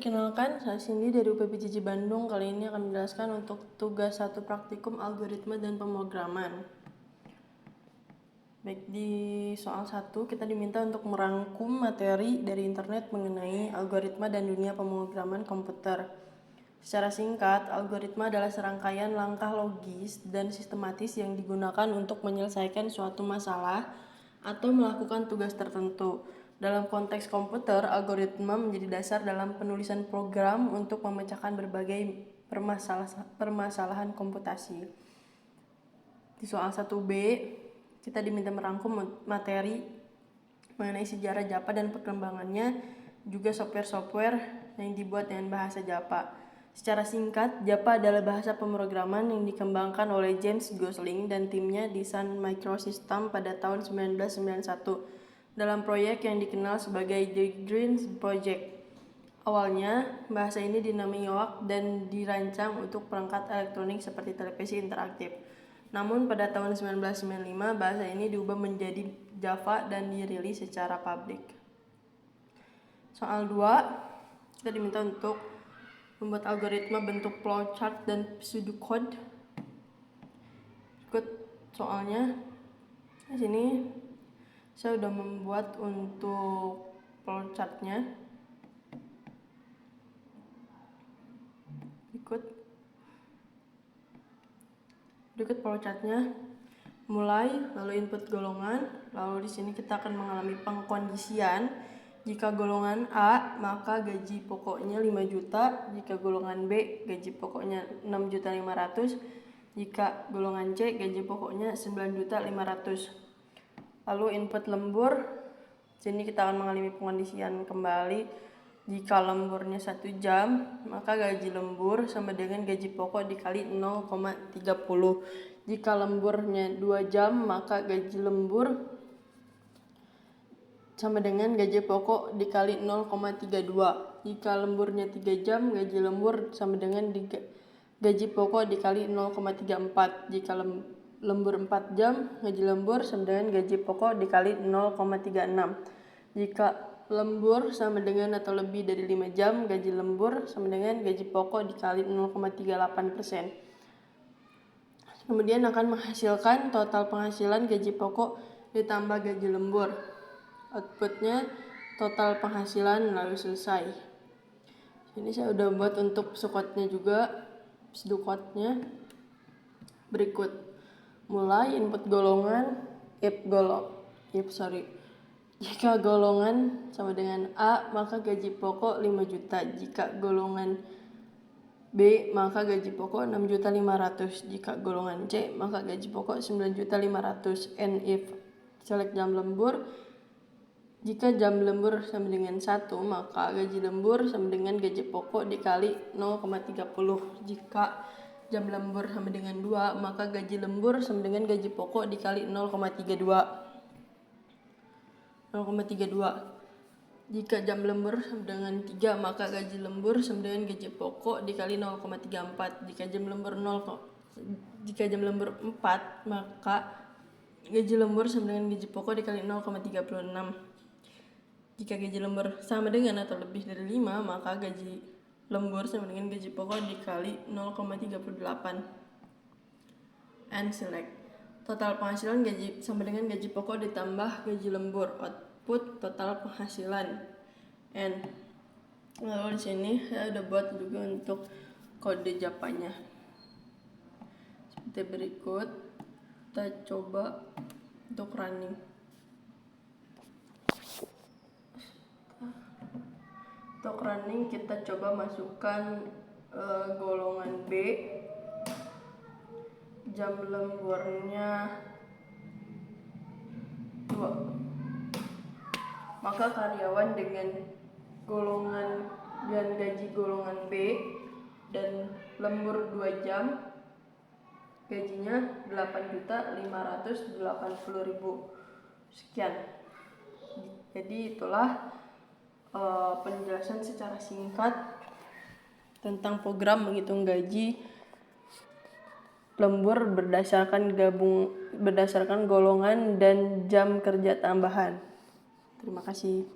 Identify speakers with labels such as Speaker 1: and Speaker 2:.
Speaker 1: Perkenalkan, saya Cindy dari UPPJJ Bandung. Kali ini akan menjelaskan untuk tugas 1 praktikum algoritma dan pemrograman. Baik, di soal 1 kita diminta untuk merangkum materi dari internet mengenai algoritma dan dunia pemrograman komputer. Secara singkat, algoritma adalah serangkaian langkah logis dan sistematis yang digunakan untuk menyelesaikan suatu masalah atau melakukan tugas tertentu. Dalam konteks komputer, algoritma menjadi dasar dalam penulisan program untuk memecahkan berbagai permasalahan komputasi. Di soal 1B, kita diminta merangkum materi mengenai sejarah Java dan perkembangannya, juga software-software yang dibuat dengan bahasa Java. Secara singkat, Java adalah bahasa pemrograman yang dikembangkan oleh James Gosling dan timnya di Sun Microsystems pada tahun 1991 dalam proyek yang dikenal sebagai The Green Project. Awalnya, bahasa ini dinamai IOAC dan dirancang untuk perangkat elektronik seperti televisi interaktif. Namun pada tahun 1995, bahasa ini diubah menjadi Java dan dirilis secara publik. Soal 2, kita diminta untuk membuat algoritma bentuk flowchart dan pseudocode. Ikut soalnya. Di sini saya sudah membuat untuk flowchartnya. Berikut flowchartnya. Mulai, lalu input golongan, lalu di sini kita akan mengalami pengkondisian. Jika golongan A, maka gaji pokoknya 5 juta. Jika golongan B, gaji pokoknya 6.500.000. Jika golongan C, gaji pokoknya 9.500.000. Lalu input lembur, sini kita akan mengalami pengkondisian kembali. Jika lemburnya 1 jam, maka gaji lembur sama dengan gaji pokok dikali 0,30. Jika lemburnya 2 jam, maka gaji lembur sama dengan gaji pokok dikali 0,32. Jika lemburnya 3 jam, gaji lembur sama dengan gaji pokok dikali 0,34. Jika lembur 4 jam, gaji lembur sama dengan gaji pokok dikali 0,36. Jika lembur sama dengan atau lebih dari 5 jam, gaji lembur sama dengan gaji pokok dikali 0,38%. Kemudian akan menghasilkan total penghasilan gaji pokok ditambah gaji lembur. Outputnya total penghasilan lalu selesai. Ini saya udah buat untuk pseudocode-nya juga. Pseudocode-nya berikut. Mulai input golongan, jika golongan sama dengan A, maka gaji pokok 5 juta. Jika golongan B, maka gaji pokok 6.500.000. Jika golongan C, maka gaji pokok 9.500.000. And if select jam lembur, jika jam lembur sama dengan 1, maka gaji lembur sama dengan gaji pokok dikali 0,30. Jika jam lembur sama dengan 2, maka gaji lembur sama dengan gaji pokok dikali 0,32. Jika jam lembur sama dengan 3, maka gaji lembur sama dengan gaji pokok dikali 0,34. Jika jam lembur 4, maka gaji lembur sama dengan gaji pokok dikali 0,36. Jika gaji lembur sama dengan atau lebih dari 5, maka gaji lembur sama dengan gaji pokok dikali 0,38. And select. Total penghasilan gaji sama dengan gaji pokok ditambah gaji lembur. Output total penghasilan. And lalu di sini saya udah buat juga untuk kode Java-nya. Seperti berikut. Kita coba untuk running. Untuk running kita coba masukkan golongan B, jam lemburnya 2. Maka karyawan dengan golongan dan gaji golongan B dan lembur 2 jam, gajinya 8.580.000. Sekian. Jadi itulah penjelasan secara singkat tentang program menghitung gaji lembur berdasarkan golongan dan jam kerja tambahan. Terima kasih.